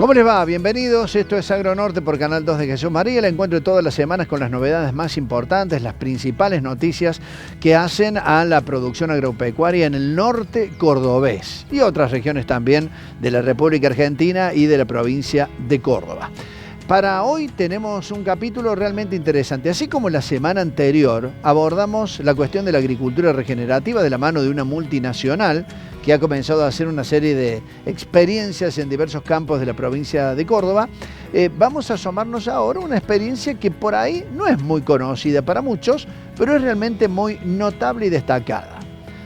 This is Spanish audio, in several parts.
¿Cómo les va? Bienvenidos. Esto es Agronorte por Canal 2 de Jesús María. El encuentro de todas las semanas con las novedades más importantes, las principales noticias que hacen a la producción agropecuaria en el norte cordobés y otras regiones también de la República Argentina y de la provincia de Córdoba. Para hoy tenemos un capítulo realmente interesante. Así como la semana anterior abordamos la cuestión de la agricultura regenerativa de la mano de una multinacional que ha comenzado a hacer una serie de experiencias en diversos campos de la provincia de Córdoba, vamos a asomarnos ahora a una experiencia que por ahí no es muy conocida para muchos, pero es realmente muy notable y destacada.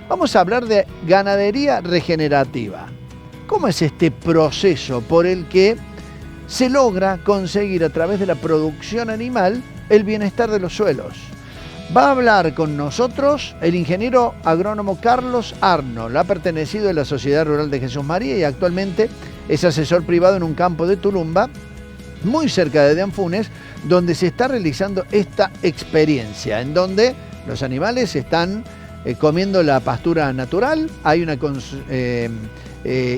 Vamos a hablar de ganadería regenerativa. ¿Cómo es este proceso por el que se logra conseguir a través de la producción animal el bienestar de los suelos? Va a hablar con nosotros el ingeniero agrónomo Carlos Arnold. Ha pertenecido a la Sociedad Rural de Jesús María y actualmente es asesor privado en un campo de Tulumba, muy cerca de Anfunes, donde se está realizando esta experiencia, en donde los animales están comiendo la pastura natural. Hay una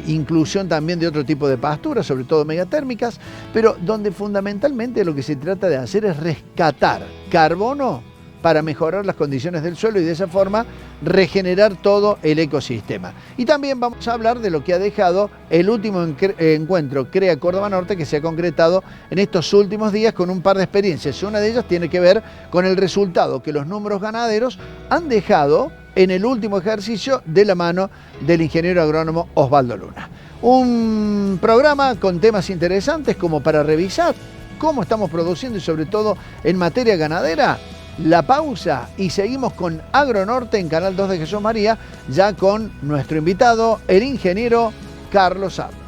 inclusión también de otro tipo de pasturas, sobre todo megatérmicas, pero donde fundamentalmente lo que se trata de hacer es rescatar carbono para mejorar las condiciones del suelo y de esa forma regenerar todo el ecosistema. Y también vamos a hablar de lo que ha dejado el último encuentro CREA Córdoba Norte, que se ha concretado en estos últimos días con un par de experiencias. Una de ellas tiene que ver con el resultado que los números ganaderos han dejado en el último ejercicio de la mano del ingeniero agrónomo Osvaldo Luna. Un programa con temas interesantes como para revisar cómo estamos produciendo y sobre todo en materia ganadera. La pausa y seguimos con Agronorte en Canal 2 de Jesús María, ya con nuestro invitado, el ingeniero Carlos Arnold.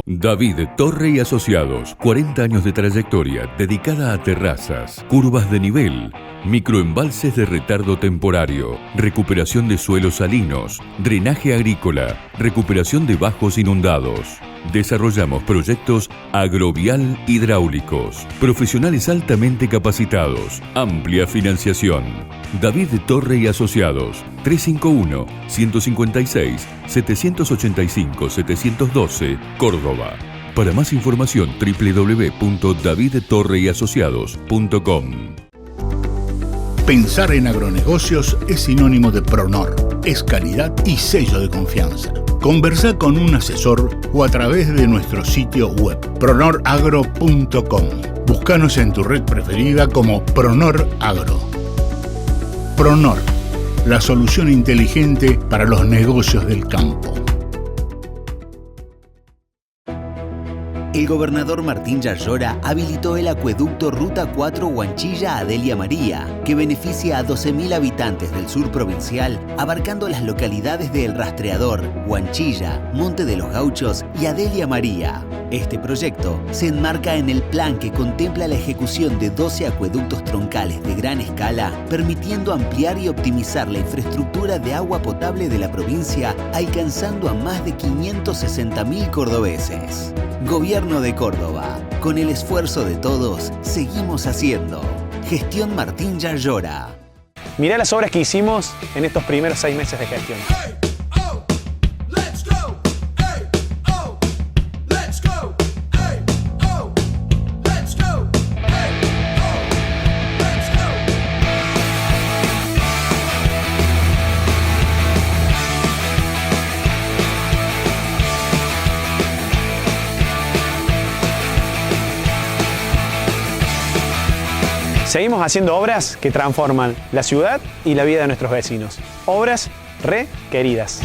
David Torre y Asociados, 40 años de trayectoria dedicada a terrazas, curvas de nivel, microembalses de retardo temporario, recuperación de suelos salinos, drenaje agrícola, recuperación de bajos inundados. Desarrollamos proyectos agrovial hidráulicos, profesionales altamente capacitados, amplia financiación. David Torre y Asociados, 351-156-785-712, Córdoba. Para más información, www.davidtorreyasociados.com. Pensar en agronegocios es sinónimo de Pronor, es calidad y sello de confianza. Conversá con un asesor o a través de nuestro sitio web, pronoragro.com. Búscanos en tu red preferida como Pronor Agro. Pronor, la solución inteligente para los negocios del campo. El gobernador Martín Yarlora habilitó el acueducto Ruta 4 Huanchilla a Delia María, que beneficia a 12.000 habitantes del sur provincial, abarcando las localidades de El Rastreador, Huanchilla, Monte de los Gauchos y Adelia María. Este proyecto se enmarca en el plan que contempla la ejecución de 12 acueductos troncales de gran escala, permitiendo ampliar y optimizar la infraestructura de agua potable de la provincia, alcanzando a más de 560.000 cordobeses. Gobierno de Córdoba. Con el esfuerzo de todos, seguimos haciendo. Gestión Martín Yarlora. Mirá las obras que hicimos en estos primeros 6 meses de gestión. Seguimos haciendo obras que transforman la ciudad y la vida de nuestros vecinos. Obras requeridas.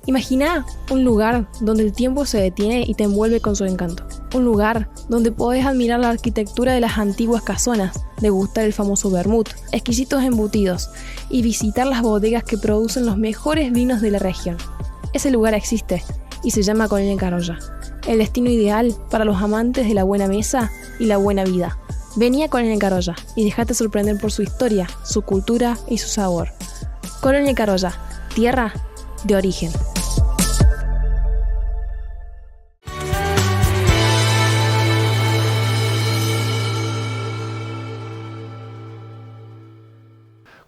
Imagina un lugar donde el tiempo se detiene y te envuelve con su encanto. Un lugar donde podés admirar la arquitectura de las antiguas casonas, degustar el famoso vermut, exquisitos embutidos y visitar las bodegas que producen los mejores vinos de la región. Ese lugar existe y se llama Colina Carolla. El destino ideal para los amantes de la buena mesa y la buena vida. Vení a Colina Carolla y dejate sorprender por su historia, su cultura y su sabor. Colina Carolla, tierra de origen.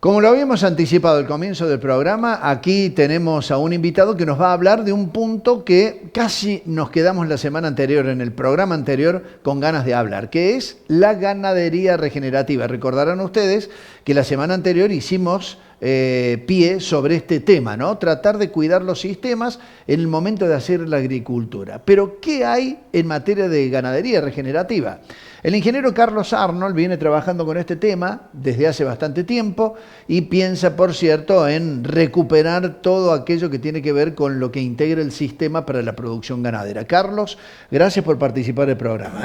Como lo habíamos anticipado al comienzo del programa, aquí tenemos a un invitado que nos va a hablar de un punto que casi nos quedamos la semana anterior, en el programa anterior, con ganas de hablar, que es la ganadería regenerativa. Recordarán ustedes que la semana anterior hicimos pie sobre este tema, ¿no? Tratar de cuidar los sistemas en el momento de hacer la agricultura. Pero, ¿qué hay en materia de ganadería regenerativa? El ingeniero Carlos Arnold viene trabajando con este tema desde hace bastante tiempo y piensa, por cierto, en recuperar todo aquello que tiene que ver con lo que integra el sistema para la producción ganadera. Carlos, gracias por participar del programa.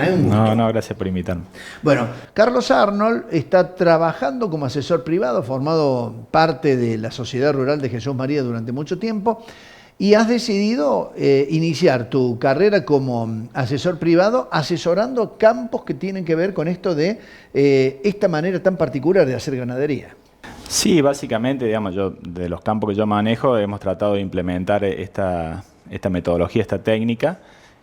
No, gracias por invitarme. Bueno, Carlos Arnold está trabajando como asesor privado, formado parte de la Sociedad Rural de Jesús María durante mucho tiempo. Y has decidido iniciar tu carrera como asesor privado asesorando campos que tienen que ver con esto de esta manera tan particular de hacer ganadería. Sí, básicamente, digamos, yo de los campos que yo manejo hemos tratado de implementar esta metodología, esta técnica.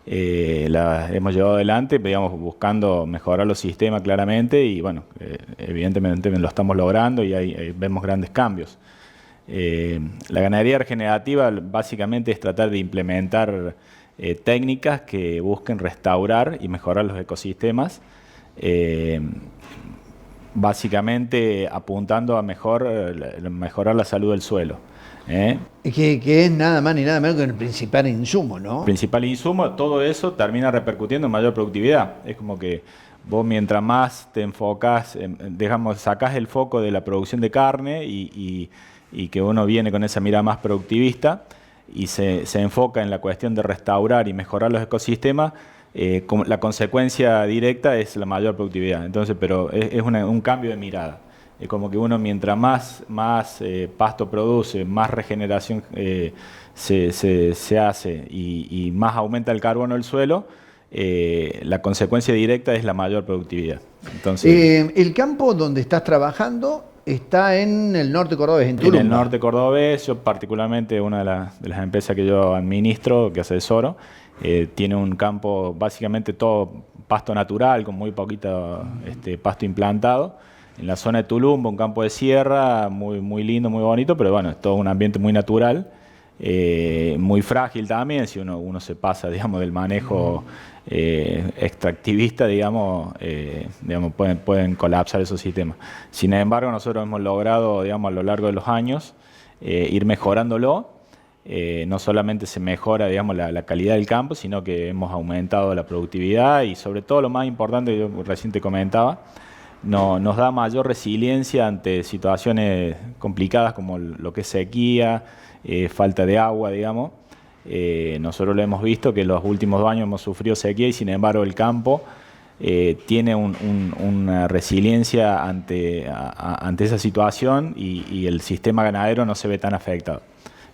La hemos llevado adelante, digamos, buscando mejorar los sistemas claramente y, bueno, evidentemente lo estamos logrando y ahí vemos grandes cambios. La ganadería regenerativa básicamente es tratar de implementar técnicas que busquen restaurar y mejorar los ecosistemas, básicamente apuntando a mejorar la salud del suelo. Que es nada más ni nada menos que el principal insumo, ¿no? Principal insumo, todo eso termina repercutiendo en mayor productividad. Es como que vos mientras más te enfocas, sacás el foco de la producción de carne y que uno viene con esa mirada más productivista y se enfoca en la cuestión de restaurar y mejorar los ecosistemas, la consecuencia directa es la mayor productividad. Entonces, pero es un cambio de mirada. Es como que uno mientras más pasto produce, más regeneración se hace y más aumenta el carbono del suelo, la consecuencia directa es la mayor productividad. Entonces, el campo donde estás trabajando está en el norte cordobés, en Tulumba. En el norte cordobés, yo particularmente una de las empresas que yo administro, que asesoro, tiene un campo básicamente todo pasto natural, con muy poquito pasto implantado. En la zona de Tulumba, un campo de sierra, muy lindo, muy bonito, pero bueno, es todo un ambiente muy natural, muy frágil también, si uno se pasa, digamos, del manejo extractivista, digamos, pueden colapsar esos sistemas. Sin embargo, nosotros hemos logrado, digamos, a lo largo de los años, ir mejorándolo. No solamente se mejora, digamos, la calidad del campo, sino que hemos aumentado la productividad y sobre todo lo más importante que yo recién te comentaba, nos da mayor resiliencia ante situaciones complicadas como lo que es sequía, falta de agua, digamos. Nosotros lo hemos visto que en los últimos 2 años hemos sufrido sequía y sin embargo el campo tiene una resiliencia ante esa situación y el sistema ganadero no se ve tan afectado.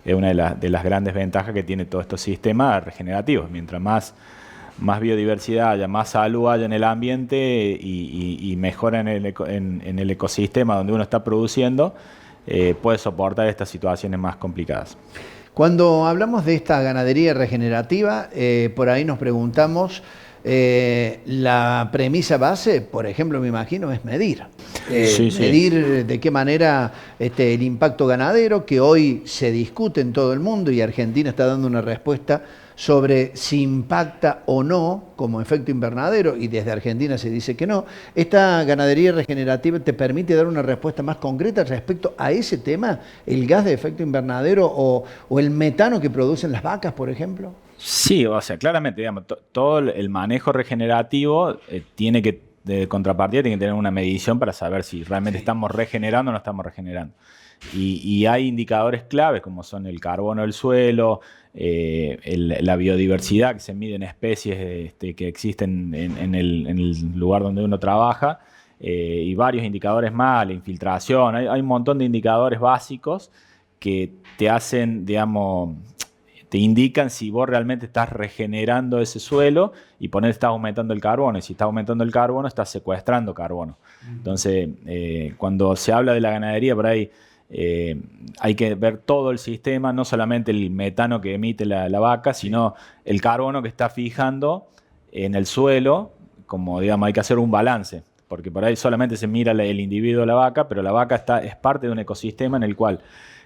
Es una de las grandes ventajas que tiene todos estos sistemas regenerativos. Mientras más biodiversidad haya, más salud haya en el ambiente y mejora en el ecosistema donde uno está produciendo, puede soportar estas situaciones más complicadas. Cuando hablamos de esta ganadería regenerativa, por ahí nos preguntamos, la premisa base, por ejemplo, me imagino, es medir. Medir de qué manera el impacto ganadero, que hoy se discute en todo el mundo y Argentina está dando una respuesta sobre si impacta o no como efecto invernadero, y desde Argentina se dice que no. ¿Esta ganadería regenerativa te permite dar una respuesta más concreta respecto a ese tema, el gas de efecto invernadero o el metano que producen las vacas, por ejemplo? Sí, o sea, claramente, digamos, todo el manejo regenerativo tiene que, de contrapartida, tiene que tener una medición para saber si realmente estamos regenerando o no estamos regenerando. Y hay indicadores claves como son el carbono del suelo, la biodiversidad que se mide en especies que existen en el lugar donde uno trabaja, y varios indicadores más, la infiltración. Hay un montón de indicadores básicos que te hacen, digamos, te indican si vos realmente estás regenerando ese suelo y por ende estás aumentando el carbono. Y si estás aumentando el carbono, estás secuestrando carbono. Entonces, cuando se habla de la ganadería, por ahí hay que ver todo el sistema, no solamente el metano que emite la vaca, sino el carbono que está fijando en el suelo, como digamos, hay que hacer un balance. porque por ahí solamente se mira el individuo de la vaca, pero la vaca es parte de un ecosistema en el cual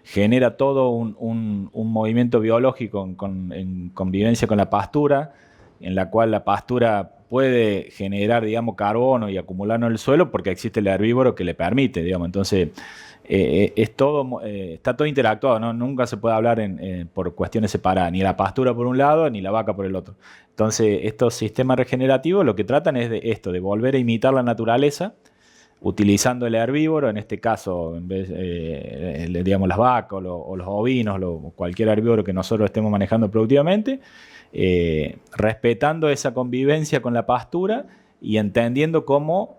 genera todo un movimiento biológico en convivencia con la pastura, en la cual la pastura puede generar, digamos, carbono y acumularlo en el suelo porque existe el herbívoro que le permite, digamos. Entonces, está todo interactuado, ¿no? Nunca se puede hablar por cuestiones separadas, ni la pastura por un lado, ni la vaca por el otro. Entonces, estos sistemas regenerativos lo que tratan es de volver a imitar la naturaleza, utilizando el herbívoro, en este caso, en vez, digamos, las vacas o los ovinos, cualquier herbívoro que nosotros estemos manejando productivamente, respetando esa convivencia con la pastura y entendiendo cómo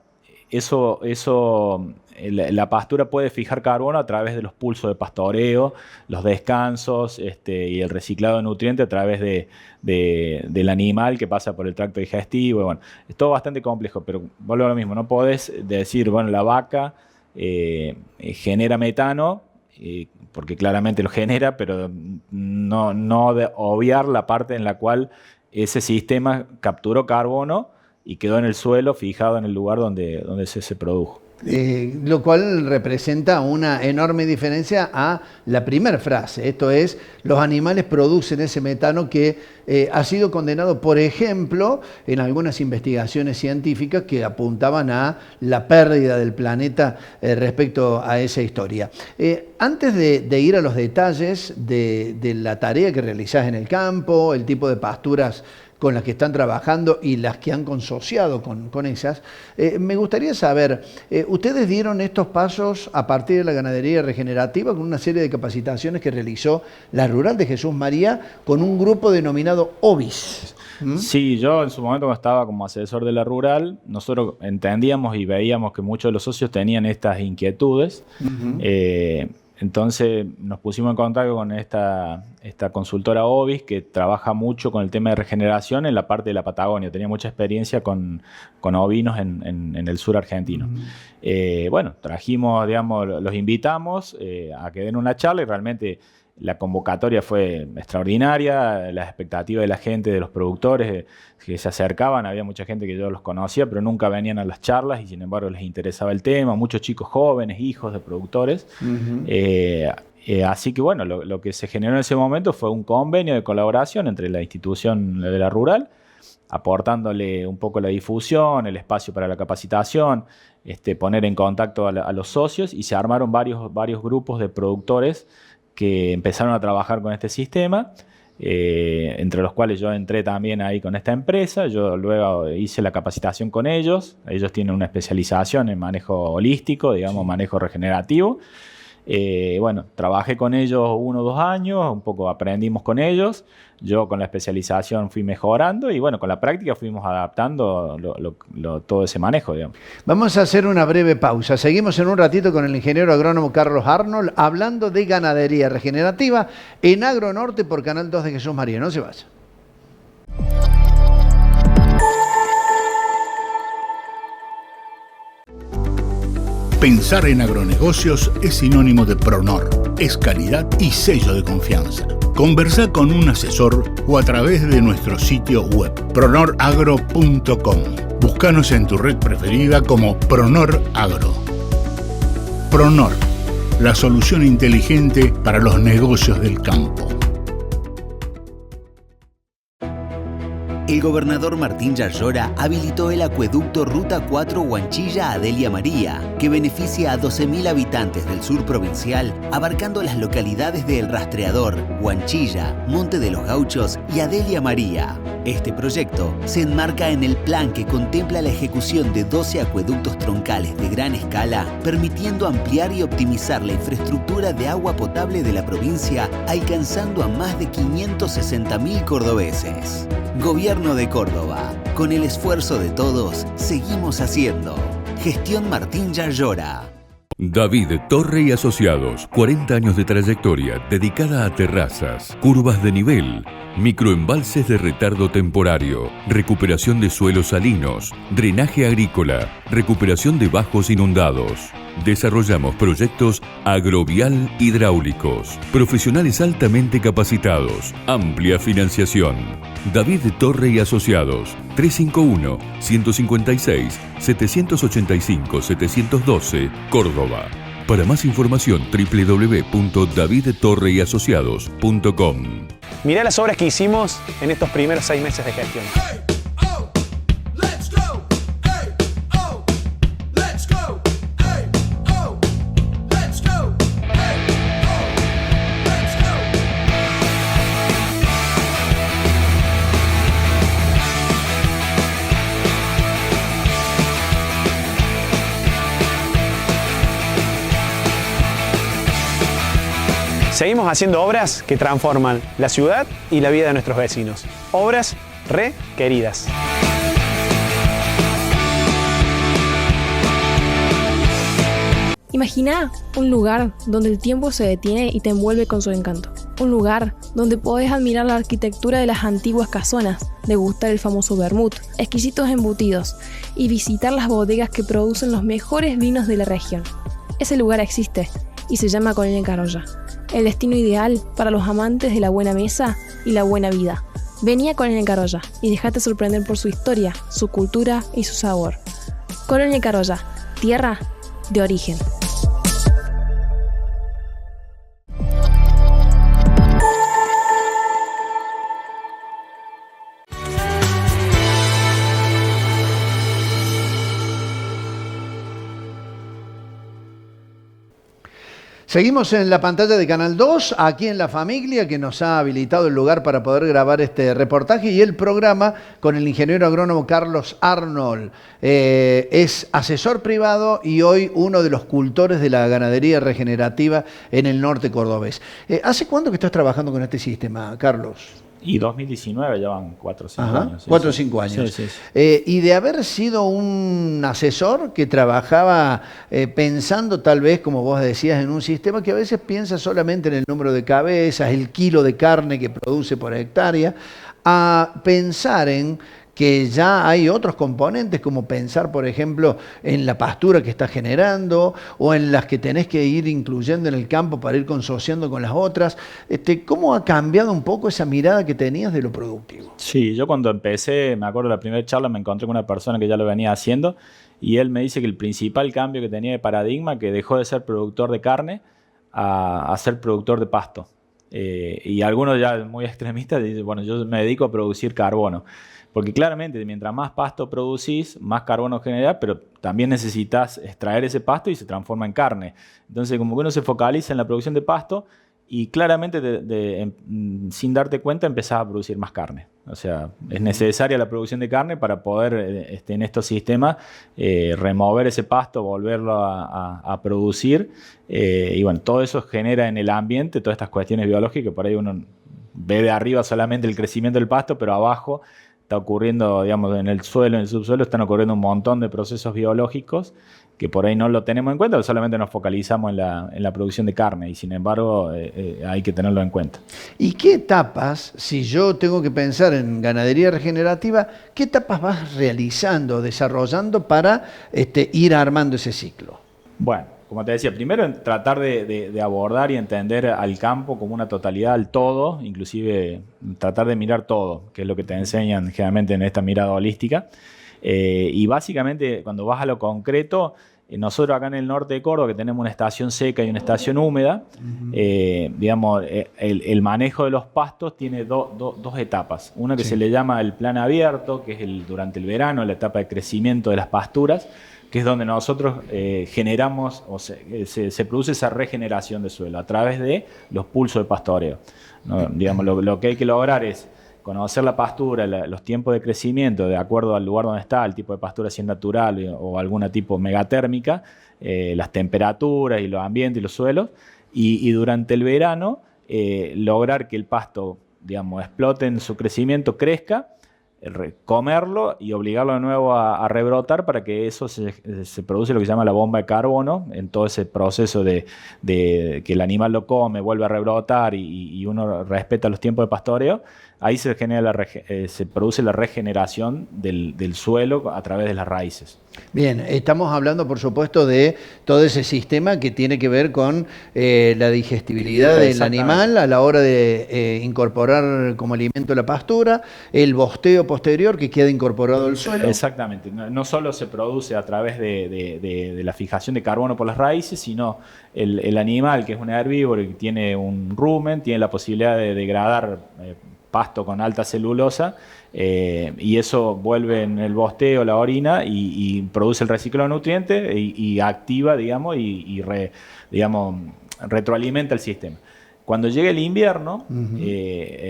la pastura puede fijar carbono a través de los pulsos de pastoreo, los descansos y el reciclado de nutrientes a través del animal que pasa por el tracto digestivo. Bueno, es todo bastante complejo, pero vuelvo a lo mismo, no podés decir, bueno, la vaca genera metano, porque claramente lo genera, pero no de obviar la parte en la cual ese sistema capturó carbono y quedó en el suelo fijado en el lugar donde se produjo. Lo cual representa una enorme diferencia a la primera frase. Esto es, los animales producen ese metano que ha sido condenado, por ejemplo, en algunas investigaciones científicas que apuntaban a la pérdida del planeta respecto a esa historia. Antes de ir a los detalles de la tarea que realizás en el campo, el tipo de pasturas con las que están trabajando y las que han consociado con esas, me gustaría saber, ustedes dieron estos pasos a partir de la ganadería regenerativa con una serie de capacitaciones que realizó la Rural de Jesús María con un grupo denominado OBIS. Sí, yo en su momento cuando estaba como asesor de la Rural, nosotros entendíamos y veíamos que muchos de los socios tenían estas inquietudes. Entonces nos pusimos en contacto con esta consultora OBIS que trabaja mucho con el tema de regeneración en la parte de la Patagonia. Tenía mucha experiencia con ovinos en el sur argentino. Bueno, trajimos, digamos, los invitamos a que den una charla y realmente la convocatoria fue extraordinaria, las expectativas de la gente, de los productores que se acercaban, había mucha gente que yo los conocía, pero nunca venían a las charlas y sin embargo les interesaba el tema, muchos chicos jóvenes, hijos de productores. Así que bueno, lo que se generó en ese momento fue un convenio de colaboración entre la institución de la Rural, aportándole un poco la difusión, el espacio para la capacitación, poner en contacto a los socios y se armaron varios grupos de productores que empezaron a trabajar con este sistema, entre los cuales yo entré también ahí con esta empresa. Yo luego hice la capacitación con ellos. Ellos tienen una especialización en manejo holístico, digamos, manejo regenerativo. Bueno, trabajé con ellos 1 o 2 años, un poco aprendimos con ellos. Yo con la especialización fui mejorando y bueno, con la práctica fuimos adaptando todo ese manejo, digamos. Vamos a hacer una breve pausa. Seguimos en un ratito con el ingeniero agrónomo Carlos Arnold hablando de ganadería regenerativa en Agronorte por Canal 2 de Jesús María. No se vaya. Pensar en agronegocios es sinónimo de Pronor, es calidad y sello de confianza. Conversá con un asesor o a través de nuestro sitio web, pronoragro.com. Búscanos en tu red preferida como Pronor Agro. Pronor, la solución inteligente para los negocios del campo. El gobernador Martín Yarlora habilitó el acueducto Ruta 4 Huanchilla-Adelia María, que beneficia a 12.000 habitantes del sur provincial, abarcando las localidades de El Rastreador, Huanchilla, Monte de los Gauchos y Adelia María. Este proyecto se enmarca en el plan que contempla la ejecución de 12 acueductos troncales de gran escala, permitiendo ampliar y optimizar la infraestructura de agua potable de la provincia, alcanzando a más de 560.000 cordobeses. Gobierno de Córdoba. Con el esfuerzo de todos, seguimos haciendo. Gestión Martín Yarlora. David Torre y Asociados, 40 años de trayectoria dedicada a terrazas, curvas de nivel, microembalses de retardo temporario, recuperación de suelos salinos, drenaje agrícola, recuperación de bajos inundados. Desarrollamos proyectos agrovial hidráulicos. Profesionales altamente capacitados. Amplia financiación. David Torre y Asociados. 351-156-785-712, Córdoba. Para más información, www.davidtorreyasociados.com. Mirá las obras que hicimos en estos primeros 6 meses de gestión. Seguimos haciendo obras que transforman la ciudad y la vida de nuestros vecinos. Obras requeridas. Imagina un lugar donde el tiempo se detiene y te envuelve con su encanto. Un lugar donde podés admirar la arquitectura de las antiguas casonas, degustar el famoso vermut, exquisitos embutidos y visitar las bodegas que producen los mejores vinos de la región. Ese lugar existe y se llama Colonia Carolla. El destino ideal para los amantes de la buena mesa y la buena vida. Vení a Colonia Carolla y dejate sorprender por su historia, su cultura y su sabor. Colonia Carolla, tierra de origen. Seguimos en la pantalla de Canal 2, aquí en La Familia, que nos ha habilitado el lugar para poder grabar este reportaje y el programa con el ingeniero agrónomo Carlos Arnold. Es asesor privado y hoy uno de los cultores de la ganadería regenerativa en el norte cordobés. ¿Hace cuánto que estás trabajando con este sistema, Carlos? Y 2019 ya van 4 o 5 años. 4 o 5 años. Sí. Y de haber sido un asesor que trabajaba pensando tal vez, como vos decías, en un sistema que a veces piensa solamente en el número de cabezas, el kilo de carne que produce por hectárea, a pensar en que ya hay otros componentes, como pensar, por ejemplo, en la pastura que está generando o en las que tenés que ir incluyendo en el campo para ir consociando con las otras. ¿Cómo ha cambiado un poco esa mirada que tenías de lo productivo? Sí, yo cuando empecé, me acuerdo de la primera charla, me encontré con una persona que ya lo venía haciendo y él me dice que el principal cambio que tenía de paradigma, que dejó de ser productor de carne a ser productor de pasto. Y algunos ya muy extremistas dicen, bueno, yo me dedico a producir carbono. Porque claramente, mientras más pasto producís, más carbono generás, pero también necesitas extraer ese pasto y se transforma en carne. Entonces, como que uno se focaliza en la producción de pasto y claramente, sin darte cuenta, empezás a producir más carne. O sea, es necesaria la producción de carne para poder, en estos sistemas, remover ese pasto, volverlo a producir. Y bueno, todo eso genera en el ambiente todas estas cuestiones biológicas. Por ahí uno ve de arriba solamente el crecimiento del pasto, pero abajo está ocurriendo, digamos, en el suelo, en el subsuelo, están ocurriendo un montón de procesos biológicos que por ahí no lo tenemos en cuenta, solamente nos focalizamos en la producción de carne y sin embargo hay que tenerlo en cuenta. ¿Y qué etapas, si yo tengo que pensar en ganadería regenerativa, qué etapas vas realizando, desarrollando para ir armando ese ciclo? Bueno, como te decía, primero tratar de abordar y entender al campo como una totalidad, al todo, inclusive tratar de mirar todo, que es lo que te enseñan generalmente en esta mirada holística. Y básicamente, cuando vas a lo concreto, nosotros acá en el norte de Córdoba, que tenemos una estación seca y una estación húmeda, digamos, el manejo de los pastos tiene dos etapas. Una que se le llama el plan abierto, que es durante el verano, la etapa de crecimiento de las pasturas, que es donde nosotros generamos, o se produce esa regeneración de suelo a través de los pulsos de pastoreo, ¿no? Digamos, lo que hay que lograr es conocer la pastura, los tiempos de crecimiento de acuerdo al lugar donde está, el tipo de pastura, si es natural o alguna tipo megatérmica, las temperaturas y los ambientes y los suelos, y durante el verano lograr que el pasto, digamos, explote en su crecimiento, crezca, comerlo y obligarlo de nuevo a rebrotar para que eso se produce lo que se llama la bomba de carbono en todo ese proceso de que el animal lo come, vuelve a rebrotar y uno respeta los tiempos de pastoreo. ahí se produce la regeneración del suelo a través de las raíces. Bien, estamos hablando por supuesto de todo ese sistema que tiene que ver con la digestibilidad del animal a la hora de incorporar como alimento la pastura, el bosteo posterior que queda incorporado al suelo. Exactamente, no solo se produce a través de la fijación de carbono por las raíces, sino el animal, que es un herbívoro y que tiene un rumen, tiene la posibilidad de degradar pasto con alta celulosa, y eso vuelve en el bosteo, la orina, y produce el reciclo de nutrientes y activa, digamos, retroalimenta el sistema. Cuando llega el invierno,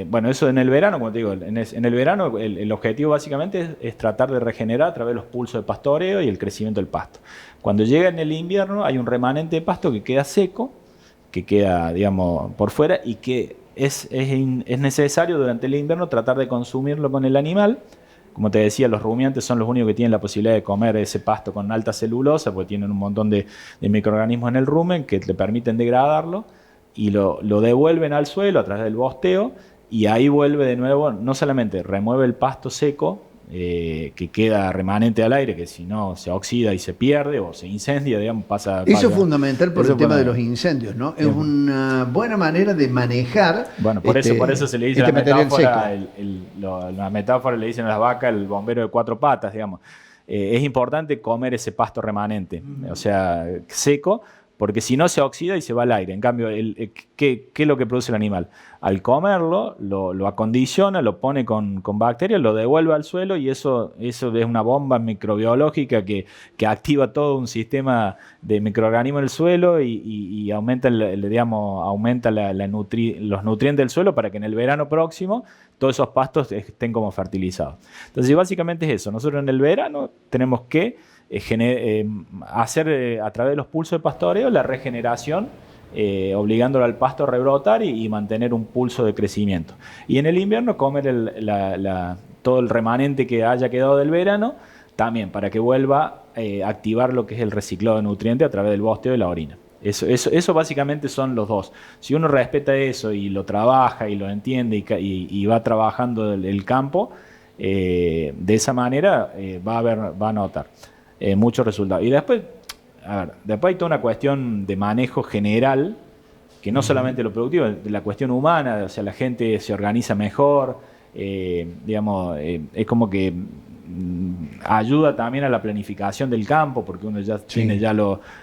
bueno, eso en el verano, como te digo, en el verano el objetivo básicamente es tratar de regenerar a través de los pulsos de pastoreo y el crecimiento del pasto. Cuando llega en el invierno hay un remanente de pasto que queda seco, que queda, digamos, por fuera, y que es necesario durante el invierno tratar de consumirlo con el animal. Como te decía, los rumiantes son los únicos que tienen la posibilidad de comer ese pasto con alta celulosa, porque tienen un montón de microorganismos en el rumen que le permiten degradarlo, y lo devuelven al suelo a través del bosteo, y ahí vuelve de nuevo, no solamente remueve el pasto seco, que queda remanente al aire, que si no se oxida y se pierde o se incendia, digamos, pasa... Eso es fundamental por el tema de los incendios, ¿no? Es una buena manera de manejar... Bueno, por eso se le dice la metáfora, la metáfora le dicen a las vacas el bombero de 4 patas, digamos. Es importante comer ese pasto remanente, o sea, seco, porque si no se oxida y se va al aire. En cambio, ¿qué es lo que produce el animal? Al comerlo, lo acondiciona, lo pone con bacterias, lo devuelve al suelo, y eso es una bomba microbiológica que activa todo un sistema de microorganismos en el suelo y aumenta, aumenta los nutrientes del suelo para que en el verano próximo todos esos pastos estén como fertilizados. Entonces, básicamente es eso. Nosotros en el verano tenemos que hacer a través de los pulsos de pastoreo la regeneración, obligándolo al pasto a rebrotar y mantener un pulso de crecimiento. Y en el invierno comer todo el remanente que haya quedado del verano, también para que vuelva a activar lo que es el reciclado de nutrientes a través del bosteo y la orina. Eso básicamente son los dos. Si uno respeta eso y lo trabaja y lo entiende y va trabajando el campo, de esa manera va a notar muchos resultados. Y después hay toda una cuestión de manejo general, que no solamente lo productivo, de la cuestión humana, o sea, la gente se organiza mejor, es como que ayuda también a la planificación del campo, porque uno ya tiene ya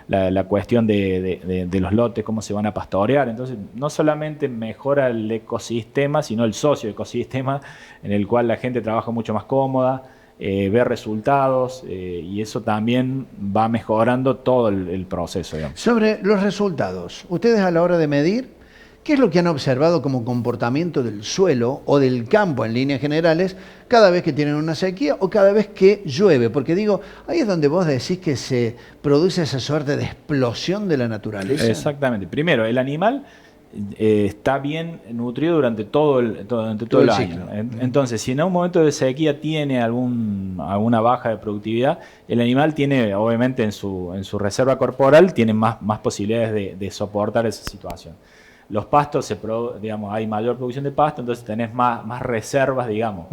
la cuestión de los lotes, cómo se van a pastorear. Entonces, no solamente mejora el ecosistema, sino el socioecosistema, en el cual la gente trabaja mucho más cómoda, ve resultados, y eso también va mejorando todo el proceso, digamos. Sobre los resultados, ustedes a la hora de medir, ¿qué es lo que han observado como comportamiento del suelo o del campo en líneas generales cada vez que tienen una sequía o cada vez que llueve? Porque digo, ahí es donde vos decís que se produce esa suerte de explosión de la naturaleza. Exactamente. Primero, el animal está bien nutrido durante todo el año. Entonces, si en un momento de sequía tiene alguna baja de productividad, el animal tiene, obviamente, en su reserva corporal, tiene más posibilidades de soportar esa situación. Los pastos, hay mayor producción de pasto, entonces tenés más reservas, digamos.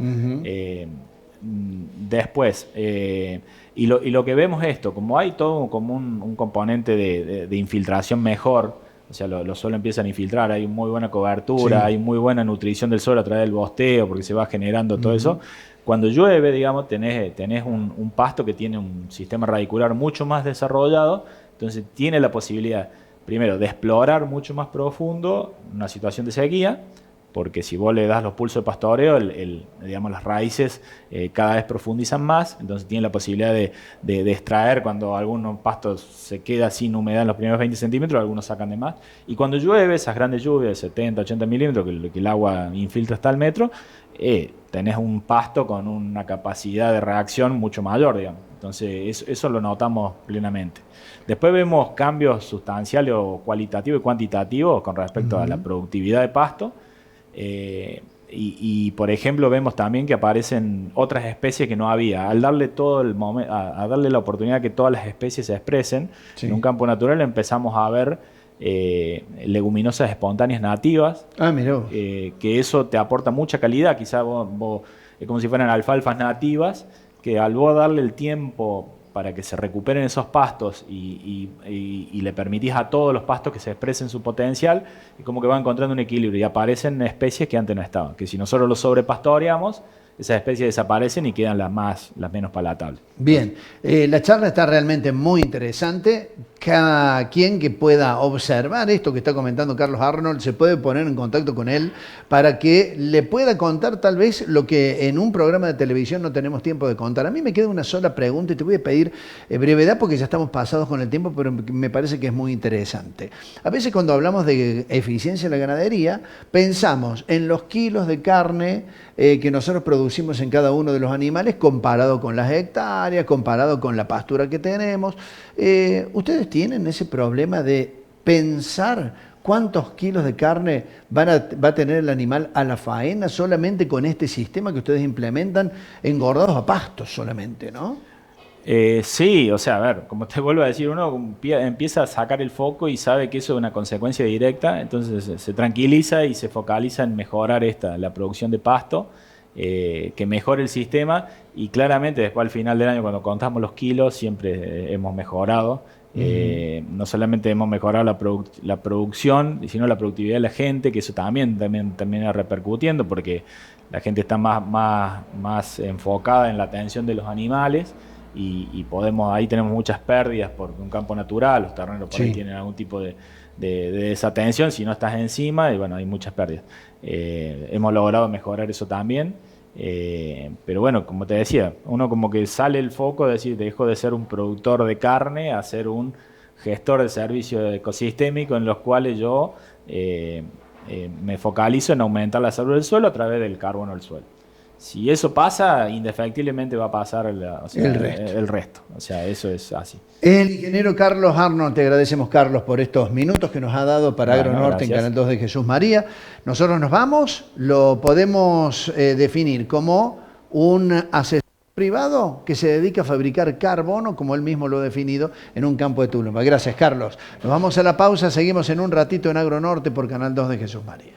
Después, y lo que vemos es esto, como hay todo como un componente de infiltración mejor, o sea, los suelos empiezan a infiltrar, hay muy buena cobertura, hay muy buena nutrición del suelo a través del bosteo, porque se va generando todo eso. Cuando llueve, digamos, tenés un pasto que tiene un sistema radicular mucho más desarrollado, entonces tiene la posibilidad, primero, de explorar mucho más profundo una situación de sequía, porque si vos le das los pulsos de pastoreo, las raíces cada vez profundizan más, entonces tiene la posibilidad de extraer cuando algunos pastos se queda sin humedad en los primeros 20 centímetros, algunos sacan de más. Y cuando llueve, esas grandes lluvias de 70, 80 milímetros, que el agua infiltra hasta el metro, tenés un pasto con una capacidad de reacción mucho mayor, digamos. Entonces eso lo notamos plenamente. Después vemos cambios sustanciales o cualitativos y cuantitativos con respecto a la productividad de pasto. Por ejemplo, vemos también que aparecen otras especies que no había. Al darle a darle la oportunidad que todas las especies se expresen en un campo natural, empezamos a ver leguminosas espontáneas nativas. Mirá. Que eso te aporta mucha calidad. Quizás vos es como si fueran alfalfas nativas, que al vos darle el tiempo para que se recuperen esos pastos y le permitís a todos los pastos que se expresen su potencial, y como que va encontrando un equilibrio y aparecen especies que antes no estaban, que si nosotros los sobrepastoreamos, esas especies desaparecen y quedan las menos palatables. Bien, la charla está realmente muy interesante. Cada quien que pueda observar esto que está comentando Carlos Arnold se puede poner en contacto con él para que le pueda contar tal vez lo que en un programa de televisión no tenemos tiempo de contar. A mí me queda una sola pregunta y te voy a pedir brevedad porque ya estamos pasados con el tiempo, pero me parece que es muy interesante. A veces cuando hablamos de eficiencia en la ganadería, pensamos en los kilos de carne que nosotros producimos en cada uno de los animales comparado con las hectáreas, comparado con la pastura que tenemos. ¿Ustedes tienen ese problema de pensar cuántos kilos de carne va a tener el animal a la faena solamente con este sistema que ustedes implementan, engordados a pastos solamente, ¿no? Sí, o sea, a ver, como te vuelvo a decir, uno empieza a sacar el foco y sabe que eso es una consecuencia directa, entonces se tranquiliza y se focaliza en mejorar la producción de pasto, que mejore el sistema, y claramente después al final del año cuando contamos los kilos siempre hemos mejorado. No solamente hemos mejorado la producción, sino la productividad de la gente, que eso también termina repercutiendo porque la gente está más enfocada en la atención de los animales y ahí tenemos muchas pérdidas por un campo natural, los terrenos por ahí tienen algún tipo de desatención si no estás encima, y bueno, hay muchas pérdidas. Hemos logrado mejorar eso también. Pero bueno, como te decía, uno como que sale el foco de decir, dejo de ser un productor de carne a ser un gestor de servicios ecosistémicos en los cuales yo me focalizo en aumentar la salud del suelo a través del carbono del suelo. Si eso pasa, indefectiblemente va a pasar el resto. O sea, eso es así. El ingeniero Carlos Arnold, te agradecemos, Carlos, por estos minutos que nos ha dado para Agronorte en Canal 2 de Jesús María. Nosotros nos vamos, lo podemos definir como un asesor privado que se dedica a fabricar carbono, como él mismo lo ha definido, en un campo de Tulumba. Gracias, Carlos. Nos vamos a la pausa, seguimos en un ratito en Agronorte por Canal 2 de Jesús María.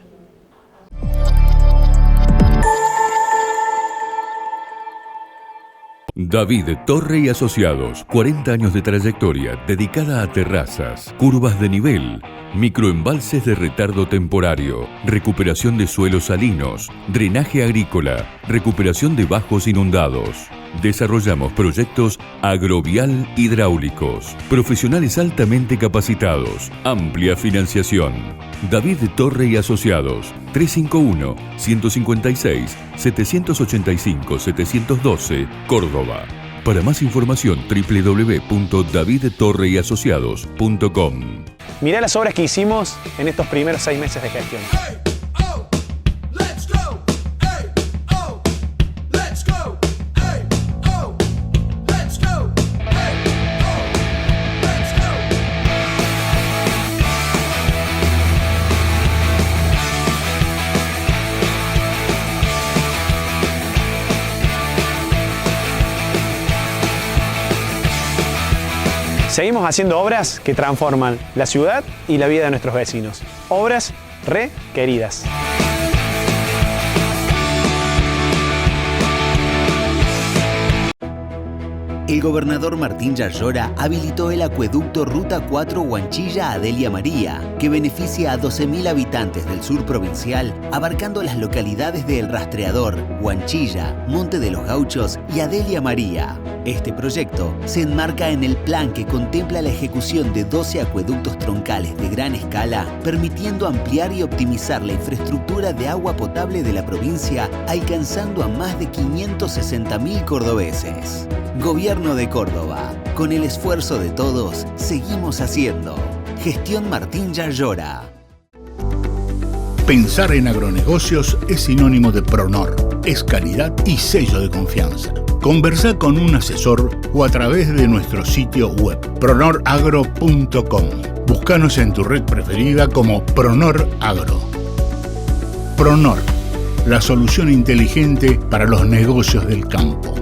David Torre y Asociados, 40 años de trayectoria dedicada a terrazas, curvas de nivel, microembalses de retardo temporario, recuperación de suelos salinos, drenaje agrícola, recuperación de bajos inundados. Desarrollamos proyectos agrovial hidráulicos, profesionales altamente capacitados, amplia financiación. David Torre y Asociados, 351-156-785-712, Córdoba. Para más información, www.davidtorreyasociados.com. Mirá las obras que hicimos en estos primeros 6 meses de gestión. Seguimos haciendo obras que transforman la ciudad y la vida de nuestros vecinos. Obras requeridas. El gobernador Martín Yarlora habilitó el acueducto Ruta 4 Huanchilla a Delia María, que beneficia a 12.000 habitantes del sur provincial, abarcando las localidades de El Rastreador, Huanchilla, Monte de los Gauchos y Adelia María. Este proyecto se enmarca en el plan que contempla la ejecución de 12 acueductos troncales de gran escala, permitiendo ampliar y optimizar la infraestructura de agua potable de la provincia, alcanzando a más de 560.000 cordobeses. Gobierno de Córdoba. Con el esfuerzo de todos, seguimos haciendo. Gestión Martín Yarlora. Pensar en agronegocios es sinónimo de Pronor. Es calidad y sello de confianza. Conversá con un asesor o a través de nuestro sitio web, pronoragro.com. Búscanos en tu red preferida como Pronor Agro. Pronor, la solución inteligente para los negocios del campo.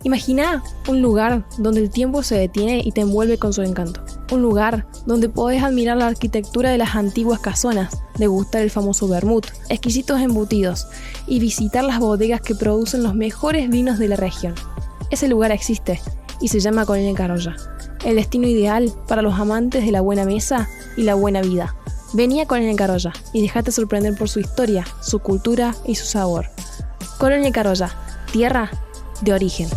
Imagina un lugar donde el tiempo se detiene y te envuelve con su encanto. Un lugar donde podés admirar la arquitectura de las antiguas casonas, degustar el famoso vermut, exquisitos embutidos y visitar las bodegas que producen los mejores vinos de la región. Ese lugar existe y se llama Colonia Carolla, el destino ideal para los amantes de la buena mesa y la buena vida. Vení a Colonia Carolla y dejate sorprender por su historia, su cultura y su sabor. Colonia Carolla, tierra de origen.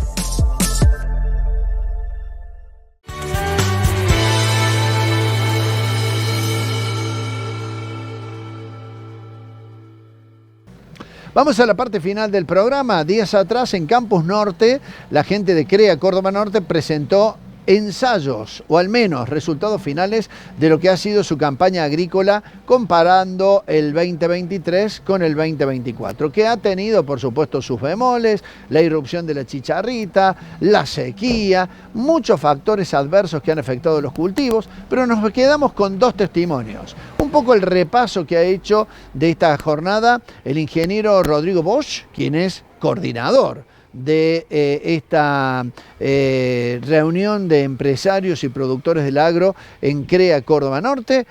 Vamos a la parte final del programa. Días atrás en Campus Norte, la gente de CREA Córdoba Norte presentó ensayos, o al menos resultados finales de lo que ha sido su campaña agrícola, comparando el 2023 con el 2024, que ha tenido, por supuesto, sus bemoles, la irrupción de la chicharrita, la sequía, muchos factores adversos que han afectado los cultivos, pero nos quedamos con dos testimonios. Un poco el repaso que ha hecho de esta jornada el ingeniero Rodrigo Bosch, quien es coordinador de esta reunión de empresarios y productores del agro en CREA Córdoba Norte.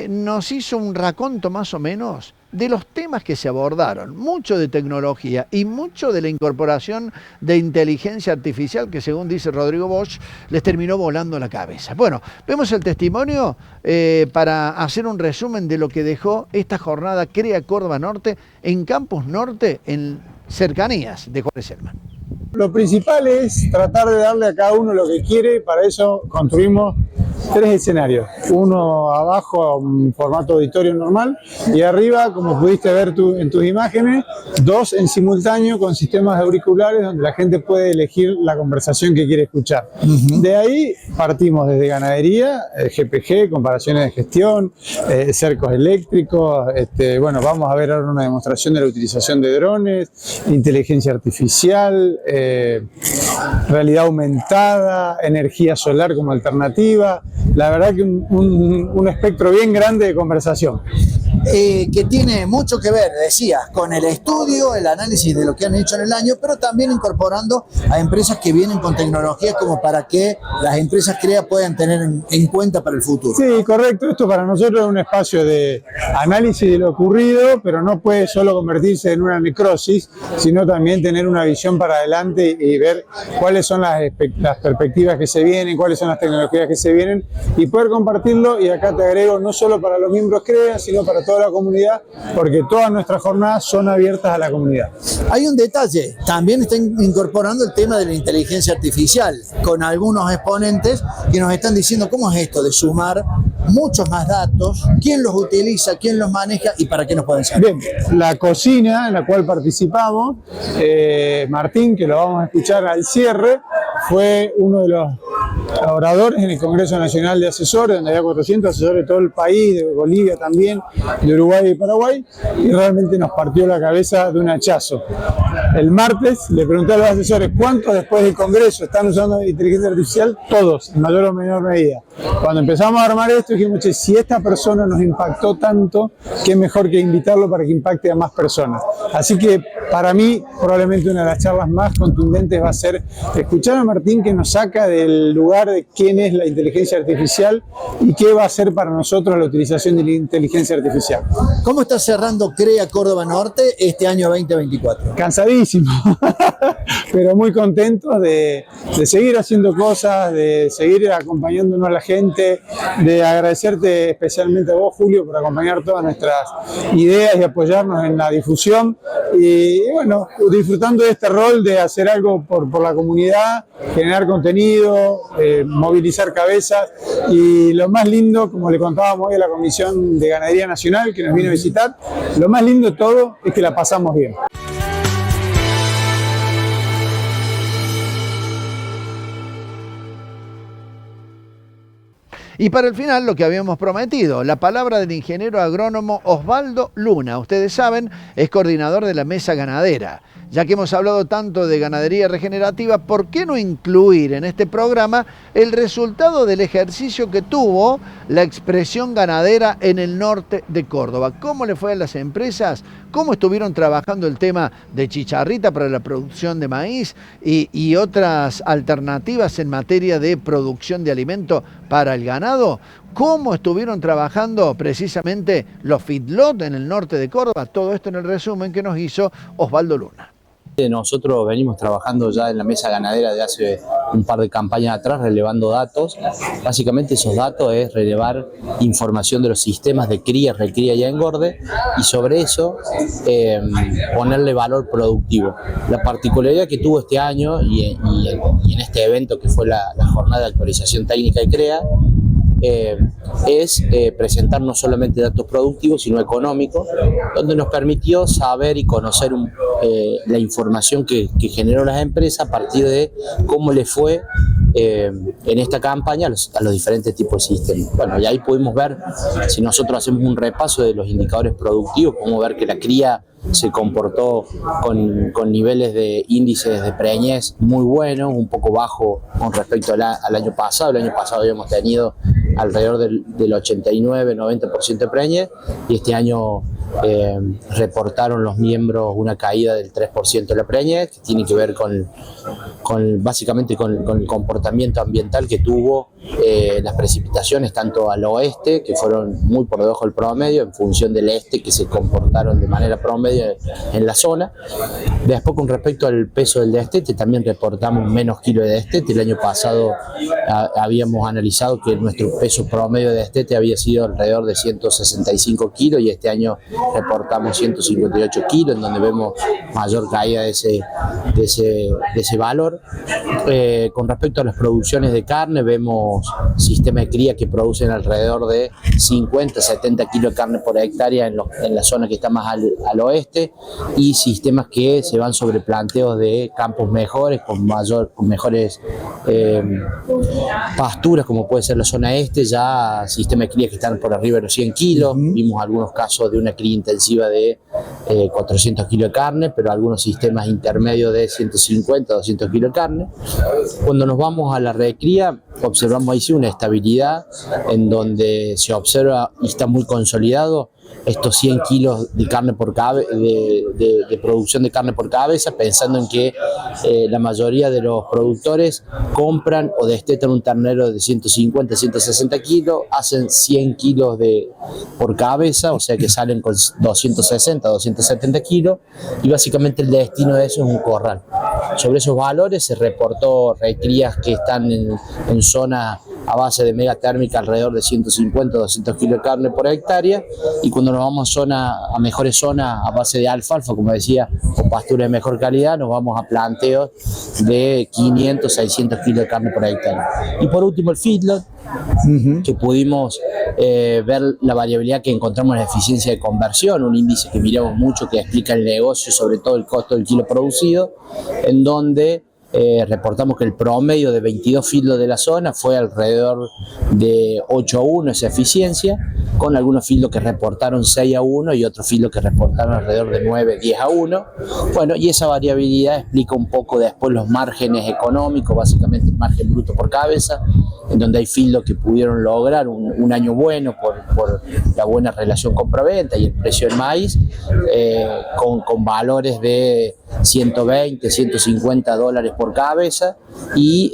Nos hizo un raconto más o menos de los temas que se abordaron, mucho de tecnología y mucho de la incorporación de inteligencia artificial que, según dice Rodrigo Bosch, les terminó volando la cabeza. Bueno, vemos el testimonio para hacer un resumen de lo que dejó esta jornada CREA Córdoba Norte en Campus Norte, en cercanías de Jorge Selman. Lo principal es tratar de darle a cada uno lo que quiere. Para eso construimos 3 escenarios. Uno abajo, un formato auditorio normal, y arriba, como pudiste ver en tus imágenes, 2 en simultáneo con sistemas de auriculares donde la gente puede elegir la conversación que quiere escuchar. De ahí partimos desde ganadería, GPG, comparaciones de gestión, cercos eléctricos, bueno, vamos a ver ahora una demostración de la utilización de drones, inteligencia artificial, realidad aumentada, energía solar como alternativa. La verdad que un espectro bien grande de conversación. Que tiene mucho que ver, decía, con el estudio, el análisis de lo que han hecho en el año, pero también incorporando a empresas que vienen con tecnología como para que las empresas CREA puedan tener en cuenta para el futuro. Sí, correcto. Esto para nosotros es un espacio de análisis de lo ocurrido, pero no puede solo convertirse en una necrosis, sino también tener una visión para adelante y ver cuáles son las perspectivas que se vienen, cuáles son las tecnologías que se vienen, y poder compartirlo. Y acá te agrego, no solo para los miembros CREA, sino para toda la comunidad, porque todas nuestras jornadas son abiertas a la comunidad. Hay un detalle, también están incorporando el tema de la inteligencia artificial, con algunos exponentes que nos están diciendo cómo es esto de sumar muchos más datos, quién los utiliza, quién los maneja y para qué nos pueden servir. Bien, la cocina en la cual participamos, Martín, que lo vamos a escuchar al cierre, fue uno de los oradores en el Congreso Nacional de Asesores, donde había 400 asesores de todo el país, de Bolivia también, de Uruguay y Paraguay, y realmente nos partió la cabeza de un hachazo. El martes le pregunté a los asesores cuántos después del Congreso están usando inteligencia artificial. Todos, en mayor o menor medida. Cuando empezamos a armar esto dijimos, che, si esta persona nos impactó tanto, qué mejor que invitarlo para que impacte a más personas. Así que para mí probablemente una de las charlas más contundentes va a ser escuchar a Martín, que nos saca del lugar de quién es la inteligencia artificial y qué va a ser para nosotros la utilización de la inteligencia artificial. ¿Cómo está cerrando CREA Córdoba Norte este año 2024? Cansadísimo, pero muy contentos de seguir haciendo cosas, de seguir acompañándonos a la gente, de agradecerte especialmente a vos, Julio, por acompañar todas nuestras ideas y apoyarnos en la difusión. Y bueno, disfrutando de este rol de hacer algo por la comunidad, generar contenido, movilizar cabezas, y lo más lindo, como le contábamos hoy a la Comisión de Ganadería Nacional que nos vino a visitar, lo más lindo de todo es que la pasamos bien. Y para el final, lo que habíamos prometido, la palabra del ingeniero agrónomo Osvaldo Luna. Ustedes saben, es coordinador de la Mesa Ganadera. Ya que hemos hablado tanto de ganadería regenerativa, ¿por qué no incluir en este programa el resultado del ejercicio que tuvo la expresión ganadera en el norte de Córdoba? ¿Cómo le fue a las empresas? ¿Cómo estuvieron trabajando el tema de chicharrita para la producción de maíz y otras alternativas en materia de producción de alimento para el ganado? ¿Cómo estuvieron trabajando precisamente los feedlot en el norte de Córdoba? Todo esto en el resumen que nos hizo Osvaldo Luna. Nosotros venimos trabajando ya en la mesa ganadera de hace un par de campañas atrás, relevando datos. Básicamente esos datos es relevar información de los sistemas de cría, recría y engorde, y sobre eso ponerle valor productivo. La particularidad que tuvo este año y en este evento que fue la jornada de actualización técnica de CREA, es presentar no solamente datos productivos sino económicos, donde nos permitió saber y conocer la información que generó las empresas a partir de cómo le fue en esta campaña a los diferentes tipos de sistemas. Bueno, y ahí pudimos ver, si nosotros hacemos un repaso de los indicadores productivos, podemos ver que la cría se comportó con niveles de índices de preñez muy buenos, un poco bajo con respecto al año pasado. El año pasado habíamos tenido alrededor del 89-90% de preñez, y este año reportaron los miembros una caída del 3% de la preñez, que tiene que ver básicamente con el comportamiento ambiental que tuvo las precipitaciones tanto al oeste, que fueron muy por debajo del promedio, en función del este, que se comportaron de manera promedio en la zona. Después, con respecto al peso del destete, también reportamos menos kilos de destete. El año pasado habíamos analizado que nuestro peso promedio de destete había sido alrededor de 165 kilos y este año reportamos 158 kilos, en donde vemos mayor caída de ese valor. Con respecto a las producciones de carne, vemos sistemas de cría que producen alrededor de 50-70 kilos de carne por hectárea en la zona que está más al oeste, y sistemas que se van sobre planteos de campos mejores, con mejores pasturas, como puede ser la zona este, ya sistemas de cría que están por arriba de los 100 kilos. Vimos algunos casos de una cría intensiva de 400 kilos de carne, pero algunos sistemas intermedios de 150-200 kilos de carne. Cuando nos vamos a la recría, observamos ahí sí una estabilidad, en donde se observa y está muy consolidado estos 100 kilos de carne por de producción de carne por cabeza, pensando en que la mayoría de los productores compran o destetan un ternero de 150-160 kilos, hacen 100 kilos por cabeza, o sea que salen con 260-270 kilos, y básicamente el destino de eso es un corral. Sobre esos valores se reportó recrías que están en zona a base de mega térmica alrededor de 150-200 kilos de carne por hectárea, y cuando nos vamos a mejores zonas a base de alfalfa, como decía, o pastura de mejor calidad, nos vamos a planteos de 500-600 kilos de carne por hectárea. Y por último el feedlot, que pudimos ver la variabilidad que encontramos en la eficiencia de conversión, un índice que miramos mucho que explica el negocio, sobre todo el costo del kilo producido, en donde reportamos que el promedio de 22 feedlots de la zona fue alrededor de 8-1 esa eficiencia, con algunos feedlots que reportaron 6-1 y otros feedlots que reportaron alrededor de 9-10-1. Bueno, y esa variabilidad explica un poco después los márgenes económicos, básicamente el margen bruto por cabeza, en donde hay feedlots que pudieron lograr un año bueno por la buena relación compra-venta y el precio del maíz, con valores de 120, 150 dólares por cabeza, y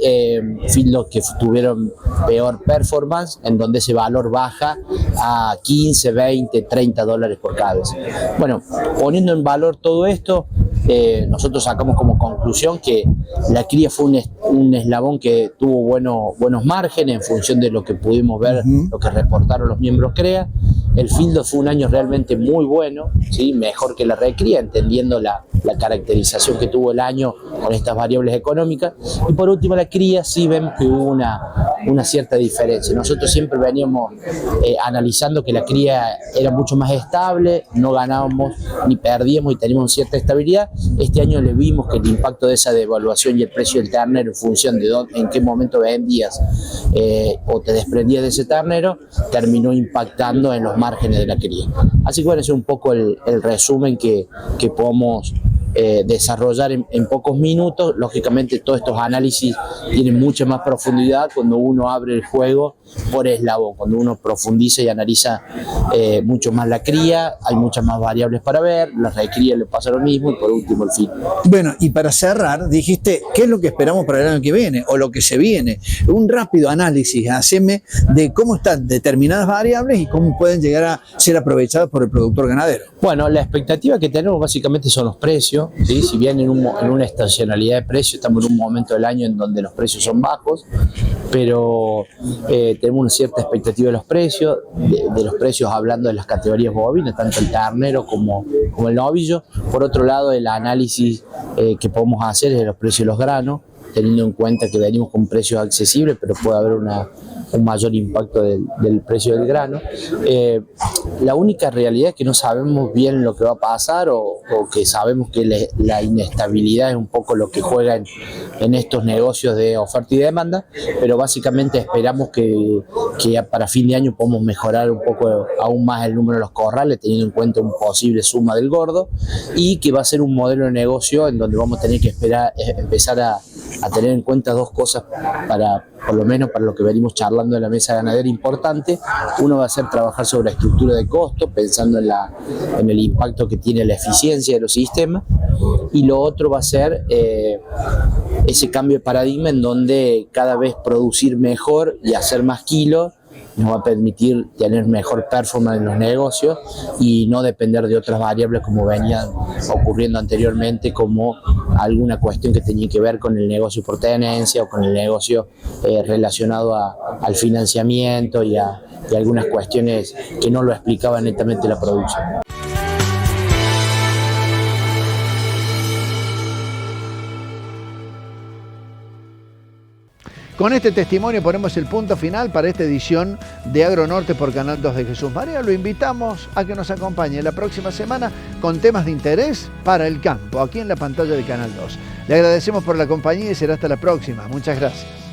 feedlots que tuvieron peor performance, en donde ese valor baja a 15, 20, 30 dólares por cabeza. Bueno, poniendo en valor todo esto, nosotros sacamos como conclusión que la cría fue un eslabón que tuvo buenos márgenes en función de lo que pudimos ver, lo que reportaron los miembros CREA. El feedlot fue un año realmente muy bueno, ¿sí? Mejor que la recría, entendiendo la caracterización que tuvo el año con estas variables económicas. Y por último, la cría sí vemos que hubo una cierta diferencia. Nosotros siempre veníamos analizando que la cría era mucho más estable, no ganábamos ni perdíamos y teníamos cierta estabilidad. Este año le vimos que el impacto de esa devaluación y el precio del ternero en función de en qué momento vendías o te desprendías de ese ternero, terminó impactando en los márgenes de la cría. Así que bueno, ese es un poco el resumen que podemos desarrollar en pocos minutos. Lógicamente todos estos análisis tienen mucha más profundidad cuando uno abre el juego por eslabón, cuando uno profundiza y analiza mucho más la cría, hay muchas más variables para ver, la recría le pasa lo mismo y por último el fin. Bueno, y para cerrar, dijiste, ¿qué es lo que esperamos para el año que viene o lo que se viene? Un rápido análisis, haceme de cómo están determinadas variables y cómo pueden llegar a ser aprovechadas por el productor ganadero. Bueno, la expectativa que tenemos básicamente son los precios, ¿sí? Si bien en una estacionalidad de precios estamos en un momento del año en donde los precios son bajos, pero tenemos una cierta expectativa de los precios, de los precios hablando de las categorías bovinas, tanto el ternero como el novillo. Por otro lado, el análisis que podemos hacer es de los precios de los granos, teniendo en cuenta que venimos con precios accesibles, pero puede haber un mayor impacto del precio del grano. La única realidad es que no sabemos bien lo que va a pasar o que sabemos que la inestabilidad es un poco lo que juega en estos negocios de oferta y demanda, pero básicamente esperamos que para fin de año podamos mejorar un poco aún más el número de los corrales, teniendo en cuenta un posible suma del gordo, y que va a ser un modelo de negocio en donde vamos a tener que empezar a tener en cuenta dos cosas por lo menos para lo que venimos charlando en la mesa ganadera importante. Uno va a ser trabajar sobre la estructura de costo, pensando en el impacto que tiene la eficiencia de los sistemas, y lo otro va a ser ese cambio de paradigma en donde cada vez producir mejor y hacer más kilos nos va a permitir tener mejor performance en los negocios y no depender de otras variables como venían ocurriendo anteriormente, como alguna cuestión que tenía que ver con el negocio por tenencia o con el negocio relacionado al financiamiento y algunas cuestiones que no lo explicaban netamente la producción. Con este testimonio ponemos el punto final para esta edición de Agronorte por Canal 2 de Jesús María. Lo invitamos a que nos acompañe la próxima semana con temas de interés para el campo, aquí en la pantalla de Canal 2. Le agradecemos por la compañía y será hasta la próxima. Muchas gracias.